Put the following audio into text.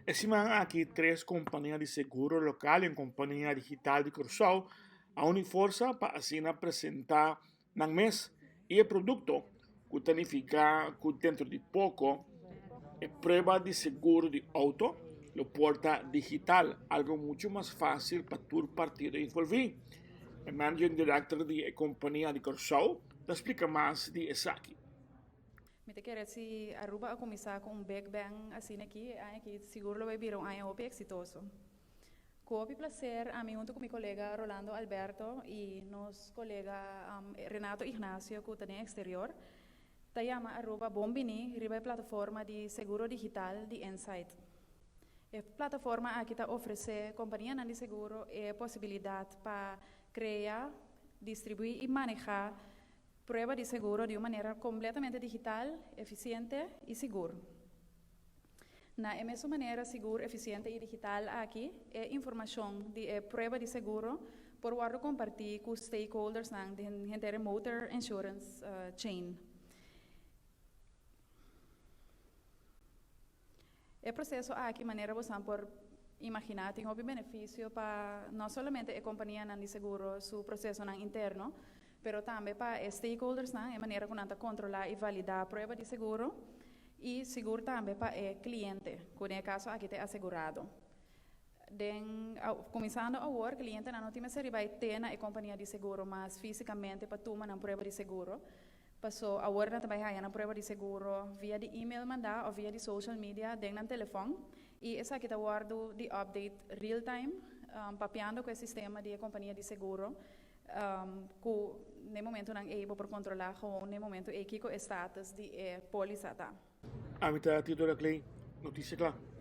Encima aqui três companhias de seguro local e companhia digital de Curaçao, a Uniforça para assim apresentar na mês e o produto que significa que dentro de pouco é prova de seguro de auto, lo porta digital, algo muito mais fácil para todo partido envolvido. O managing director da companhia de Curaçao explica mais de Esaki. Me te querer si Aruba a começar com um Big Bang assim aqui seguro vai virar um ano exitoso. Com o prazer, a mim junto com meu colega Rolando Alberto e nosso colega Renato Ignacio, que está no exterior, tá chama Aruba Bombini, riba plataforma de seguro digital de Insight. A plataforma aqui está oferece companhia de seguro a possibilidade para criar, distribuir e manejar prueba de seguro de uma maneira completamente digital, eficiente e seguro. Na mesma maneira, seguro, eficiente e digital aqui é informação de prueba de seguro por guardo compartir com stakeholders na de motor insurance chain. O processo aqui maneira você por imaginar tem um benefício para não somente a companhia de seguro seu processo interno, pero também para stakeholders na maneira que nós controlar e validar a prova de seguro e seguro também para o cliente, que no caso aqui está assegurado. Começando a o cliente não tem que vai ter na companhia de seguro, mas fisicamente para tomar uma prova de seguro. Passou a hora também na prova de seguro via de e-mail mandar ou via de social media dentro do telefone e essa aqui está guardo de update real time papeando com o sistema de companhia de seguro que no momento não é able por controlar ou no momento é que o status de polícia tá. A mitad de título, Clay, noticia clara.